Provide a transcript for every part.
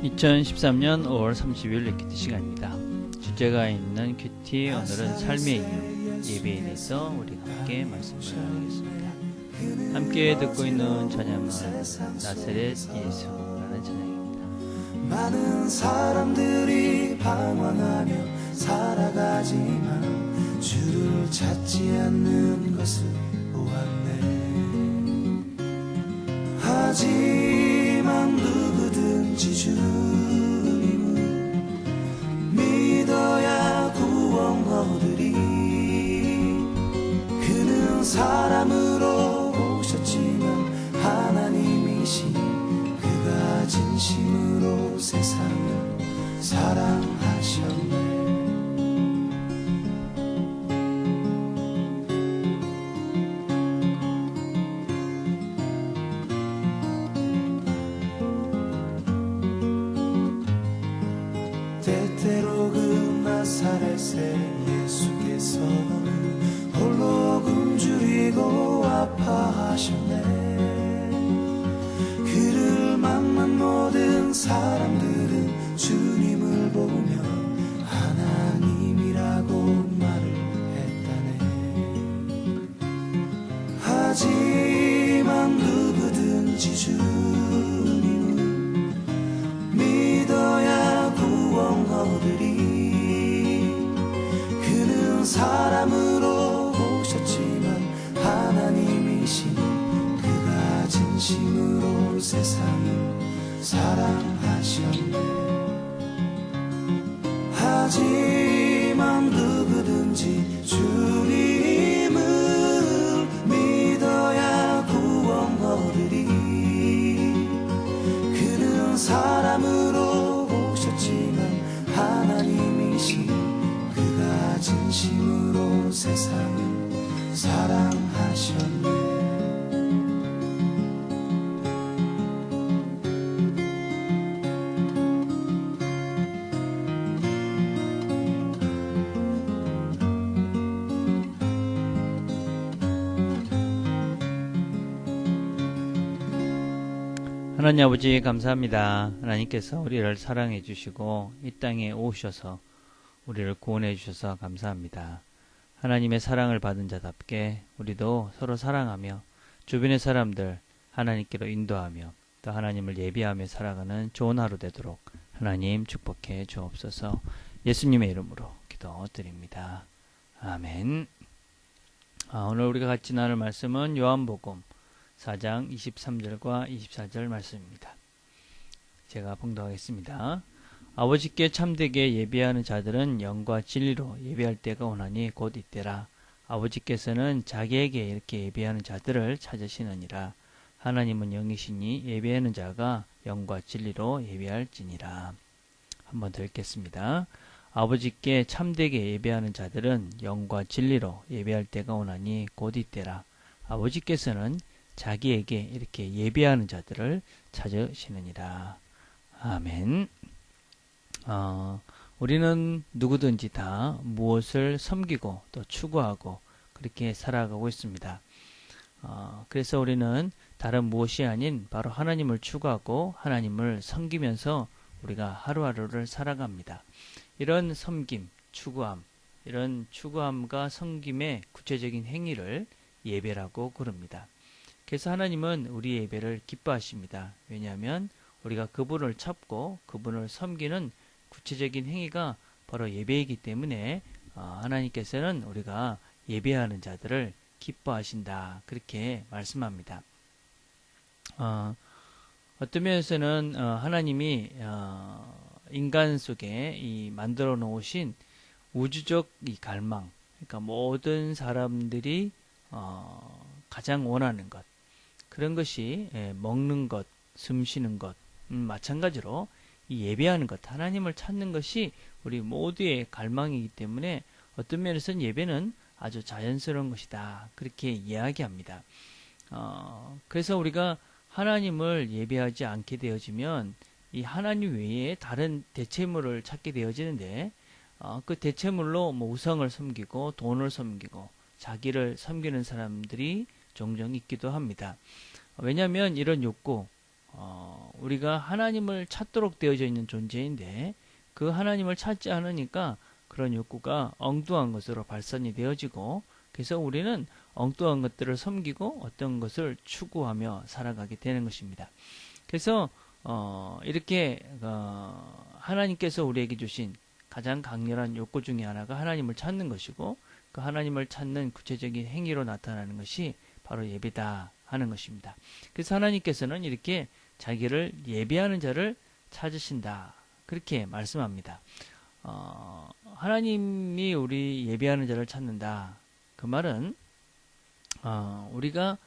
2013년 5월 30일 리퀴트 시간입니다. 주제가 있는 큐티, 오늘은 삶의 이유, 예배에 대해서 우리가 함께 말씀을 나누겠습니다. 함께 듣고 있는 찬양은 나사렛 예수라는 찬양입니다. 많은 사람들이 방황하며 살아가지만 주를 찾지 않는 것을 보았네. 하지만 누구든지 주님을 믿어야 구원 얻으리. 그는 사람으로 오셨지만 하나님이시니 그가 진심으로 세상을 사랑하셨네. 때때로 그 나사렛의 예수께서는 홀로 굶주리고 아파하셨네. 그를 만난 모든 사람들은 주님을 보며 하나님이라고 말을 했다네. 하지만 누구든지 주님을 믿어야 구원 얻으리. 그는 사람으로 오셨지만 하나님이시니 그가 진심으로 세상을 사랑하셨네. 하지만 누구든지 주님을 믿어야 구원 얻으리. 그는 사람으로 오셨지만 하나님이시니 그가 진심으로 세상을 사랑하셨네. 하나님 아버지 감사합니다. 하나님께서 우리를 사랑해 주시고 이 땅에 오셔서 우리를 구원해 주셔서 감사합니다. 하나님의 사랑을 받은 자답게 우리도 서로 사랑하며 주변의 사람들 하나님께로 인도하며 또 하나님을 예비하며 살아가는 좋은 하루 되도록 하나님 축복해 주옵소서. 예수님의 이름으로 기도드립니다. 아멘. 오늘 우리가 같이 나눌 말씀은 요한복음 4장 23절과 24절 말씀입니다. 제가 봉독하겠습니다. 아버지께 참되게 예배하는 자들은 영과 진리로 예배할 때가 오나니 곧 이때라. 아버지께서는 자기에게 이렇게 예배하는 자들을 찾으시느니라. 하나님은 영이시니 예배하는 자가 영과 진리로 예배할지니라. 한번 더 읽겠습니다. 아버지께 참되게 예배하는 자들은 영과 진리로 예배할 때가 오나니 곧 이때라. 아버지께서는 자기에게 이렇게 예배하는 자들을 찾으시느니라. 아멘. 우리는 누구든지 다 무엇을 섬기고 또 추구하고 그렇게 살아가고 있습니다. 그래서 우리는 다른 무엇이 아닌 바로 하나님을 추구하고 하나님을 섬기면서 우리가 하루하루를 살아갑니다. 이런 섬김, 추구함, 이런 추구함과 섬김의 구체적인 행위를 예배라고 부릅니다. 그래서 하나님은 우리 예배를 기뻐하십니다. 왜냐하면 우리가 그분을 찾고 그분을 섬기는 구체적인 행위가 바로 예배이기 때문에 하나님께서는 우리가 예배하는 자들을 기뻐하신다. 그렇게 말씀합니다. 어떤 면에서는 하나님이 인간 속에 이 만들어 놓으신 우주적 이 갈망, 그러니까 모든 사람들이 가장 원하는 것, 그런 것이 먹는 것, 숨 쉬는 것, 마찬가지로 이 예배하는 것, 하나님을 찾는 것이 우리 모두의 갈망이기 때문에 어떤 면에서는 예배는 아주 자연스러운 것이다. 그렇게 이야기합니다. 그래서 우리가 하나님을 예배하지 않게 되어지면 이 하나님 외에 다른 대체물을 찾게 되어지는데 그 대체물로 뭐 우상을 섬기고 돈을 섬기고 자기를 섬기는 사람들이 종종 있기도 합니다. 왜냐하면 이런 욕구, 우리가 하나님을 찾도록 되어져 있는 존재인데 그 하나님을 찾지 않으니까 그런 욕구가 엉뚱한 것으로 발산이 되어지고 그래서 우리는 엉뚱한 것들을 섬기고 어떤 것을 추구하며 살아가게 되는 것입니다. 그래서 이렇게 하나님께서 우리에게 주신 가장 강렬한 욕구 중에 하나가 하나님을 찾는 것이고 그 하나님을 찾는 구체적인 행위로 나타나는 것이 바로 예배다 하는 것입니다. 그래서 하나님께서는 이렇게 자기를 예배하는 자를 찾으신다 그렇게 말씀합니다. 하나님이 우리 예배하는 자를 찾는다. 그 말은 우리가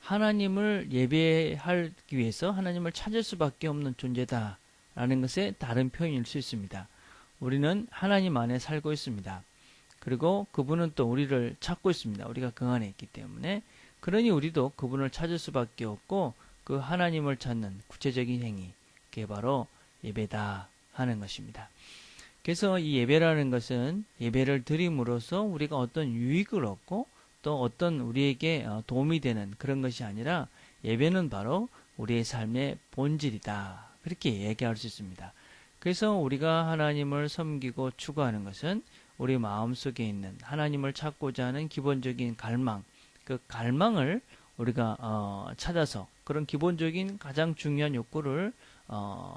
하나님을 예배하기 위해서 하나님을 찾을 수밖에 없는 존재다 라는 것의 다른 표현일 수 있습니다. 우리는 하나님 안에 살고 있습니다. 그리고 그분은 또 우리를 찾고 있습니다. 우리가 그 안에 있기 때문에 그러니 우리도 그분을 찾을 수밖에 없고 그 하나님을 찾는 구체적인 행위 그게 바로 예배다 하는 것입니다. 그래서 이 예배라는 것은 예배를 드림으로써 우리가 어떤 유익을 얻고 또 어떤 우리에게 도움이 되는 그런 것이 아니라 예배는 바로 우리의 삶의 본질이다. 그렇게 얘기할 수 있습니다. 그래서 우리가 하나님을 섬기고 추구하는 것은 우리 마음속에 있는 하나님을 찾고자 하는 기본적인 갈망, 그 갈망을 우리가 찾아서 그런 기본적인 가장 중요한 욕구를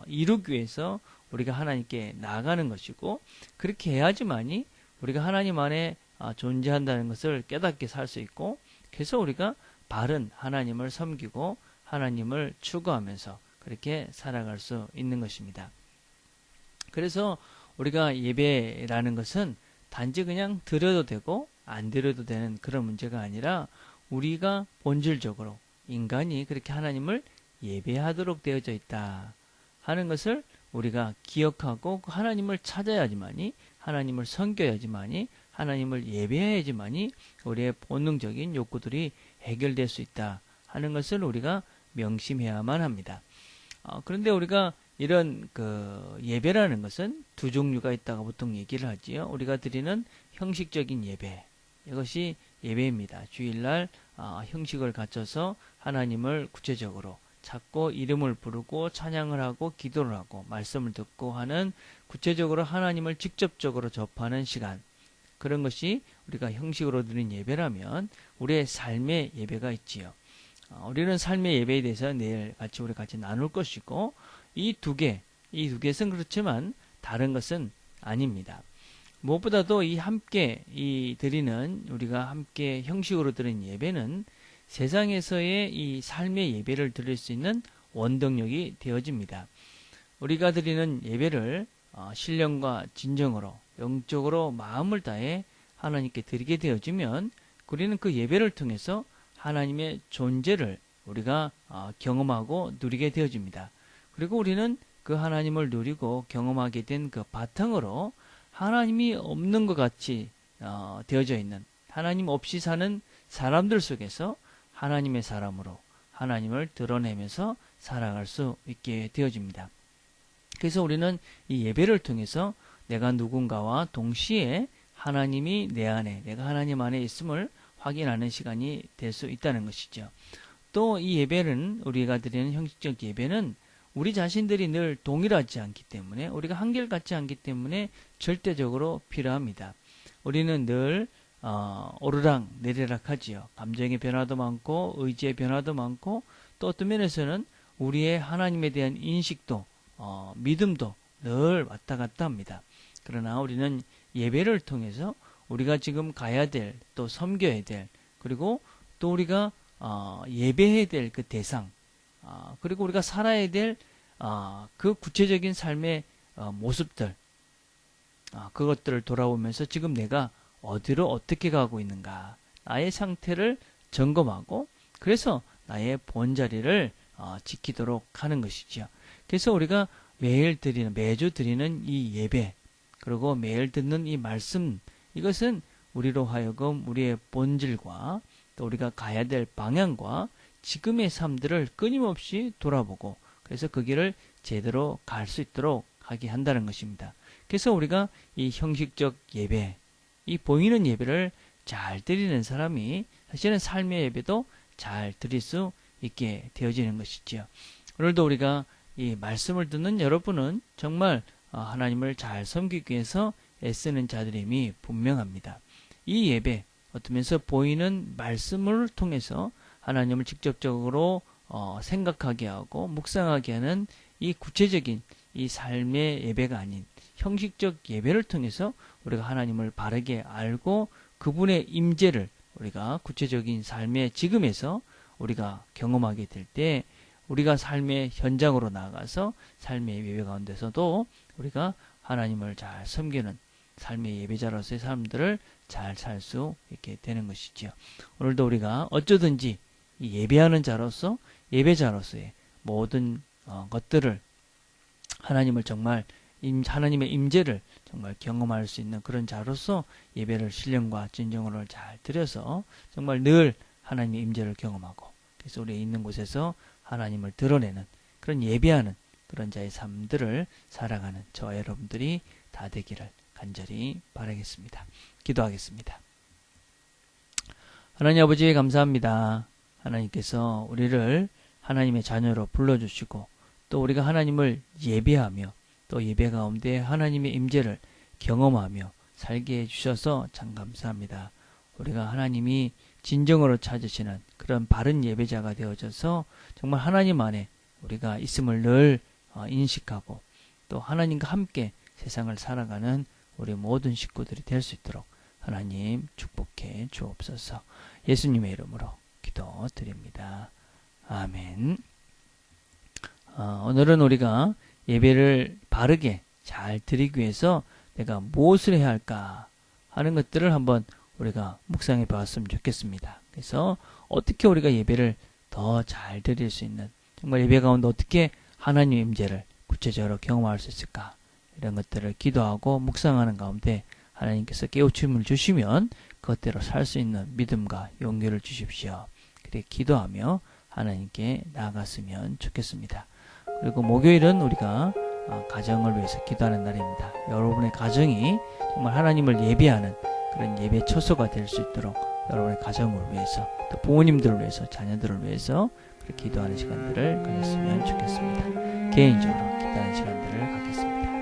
이루기 위해서 우리가 하나님께 나아가는 것이고 그렇게 해야지만이 우리가 하나님 안에 존재한다는 것을 깨닫게 살 수 있고 그래서 우리가 바른 하나님을 섬기고 하나님을 추구하면서 그렇게 살아갈 수 있는 것입니다. 그래서 우리가 예배라는 것은 단지 그냥 드려도 되고 안 드려도 되는 그런 문제가 아니라 우리가 본질적으로 인간이 그렇게 하나님을 예배하도록 되어져 있다 하는 것을 우리가 기억하고 하나님을 찾아야지만이 하나님을 섬겨야지만이 하나님을 예배해야지만이 우리의 본능적인 욕구들이 해결될 수 있다 하는 것을 우리가 명심해야만 합니다. 그런데 우리가 이런 예배라는 것은 두 종류가 있다고 보통 얘기를 하지요. 우리가 드리는 형식적인 예배 이것이 예배입니다. 주일날 형식을 갖춰서 하나님을 구체적으로 찾고 이름을 부르고 찬양을 하고 기도를 하고 말씀을 듣고 하는 구체적으로 하나님을 직접적으로 접하는 시간 그런 것이 우리가 형식으로 드린 예배라면 우리의 삶의 예배가 있지요. 우리는 삶의 예배에 대해서 내일 우리 같이 나눌 것이고 이 두 개는 그렇지만 다른 것은 아닙니다. 무엇보다도 우리가 함께 형식으로 드린 예배는 세상에서의 이 삶의 예배를 드릴 수 있는 원동력이 되어집니다. 우리가 드리는 예배를 신령과 진정으로 영적으로 마음을 다해 하나님께 드리게 되어지면 우리는 그 예배를 통해서 하나님의 존재를 우리가 경험하고 누리게 되어집니다. 그리고 우리는 그 하나님을 누리고 경험하게 된 그 바탕으로 하나님이 없는 것 같이 되어져 있는 하나님 없이 사는 사람들 속에서 하나님의 사람으로 하나님을 드러내면서 살아갈 수 있게 되어집니다. 그래서 우리는 이 예배를 통해서 내가 누군가와 동시에 하나님이 내 안에, 내가 하나님 안에 있음을 확인하는 시간이 될 수 있다는 것이죠. 또 이 예배는 우리가 드리는 형식적 예배는 우리 자신들이 늘 동일하지 않기 때문에 우리가 한결같지 않기 때문에 절대적으로 필요합니다. 우리는 늘 오르락 내리락 하지요. 감정의 변화도 많고 의지의 변화도 많고 또 어떤 면에서는 우리의 하나님에 대한 인식도 믿음도 늘 왔다 갔다 합니다. 그러나 우리는 예배를 통해서 우리가 지금 가야 될 또 섬겨야 될 그리고 또 우리가 예배해야 될 그 대상 그리고 우리가 살아야 될 그 구체적인 삶의 모습들 그것들을 돌아보면서 지금 내가 어디로 어떻게 가고 있는가 나의 상태를 점검하고 그래서 나의 본자리를 지키도록 하는 것이죠. 그래서 우리가 매주 드리는 이 예배 그리고 매일 듣는 이 말씀 이것은 우리로 하여금 우리의 본질과 또 우리가 가야 될 방향과 지금의 삶들을 끊임없이 돌아보고 그래서 그 길을 제대로 갈 수 있도록 하게 한다는 것입니다. 그래서 우리가 이 형식적 예배, 이 보이는 예배를 잘 드리는 사람이 사실은 삶의 예배도 잘 드릴 수 있게 되어지는 것이지요. 오늘도 우리가 이 말씀을 듣는 여러분은 정말 하나님을 잘 섬기기 위해서 애쓰는 자들임이 분명합니다. 이 예배, 어쩌면서 보이는 말씀을 통해서 하나님을 직접적으로 생각하게 하고 묵상하게 하는 이 구체적인 이 삶의 예배가 아닌 형식적 예배를 통해서 우리가 하나님을 바르게 알고 그분의 임재를 우리가 구체적인 삶의 지금에서 우리가 경험하게 될 때 우리가 삶의 현장으로 나아가서 삶의 예배 가운데서도 우리가 하나님을 잘 섬기는 삶의 예배자로서의 삶들을 잘 살 수 있게 되는 것이지요. 오늘도 우리가 어쩌든지 이 예배하는 자로서 예배자로서의 모든 것들을 하나님을 정말 하나님의 임재를 정말 경험할 수 있는 그런 자로서 예배를 신령과 진정으로 잘 드려서 정말 늘 하나님의 임재를 경험하고 그래서 우리 있는 곳에서 하나님을 드러내는 그런 예배하는 그런 자의 삶들을 살아가는 저와 여러분들이 다 되기를 간절히 바라겠습니다. 기도하겠습니다. 하나님 아버지 감사합니다. 하나님께서 우리를 하나님의 자녀로 불러주시고 또 우리가 하나님을 예배하며 또 예배 가운데 하나님의 임재를 경험하며 살게 해주셔서 참 감사합니다. 우리가 하나님이 진정으로 찾으시는 그런 바른 예배자가 되어져서 정말 하나님 안에 우리가 있음을 늘 인식하고 또 하나님과 함께 세상을 살아가는 우리 모든 식구들이 될 수 있도록 하나님 축복해 주옵소서. 예수님의 이름으로 기도드립니다. 아멘. 오늘은 우리가 예배를 바르게 잘 드리기 위해서 내가 무엇을 해야 할까 하는 것들을 한번 우리가 묵상해 보았으면 좋겠습니다. 그래서 어떻게 우리가 예배를 더 잘 드릴 수 있는 정말 예배 가운데 어떻게 하나님의 임재를 구체적으로 경험할 수 있을까 이런 것들을 기도하고 묵상하는 가운데 하나님께서 깨우침을 주시면 그것대로 살 수 있는 믿음과 용기를 주십시오. 그렇게 기도하며 하나님께 나아갔으면 좋겠습니다. 그리고 목요일은 우리가 가정을 위해서 기도하는 날입니다. 여러분의 가정이 정말 하나님을 예배하는 그런 예배 처소가 될 수 있도록 여러분의 가정을 위해서 또 부모님들을 위해서 자녀들을 위해서 그렇게 기도하는 시간들을 가졌으면 좋겠습니다. 개인적으로 기도하는 시간들을 갖겠습니다.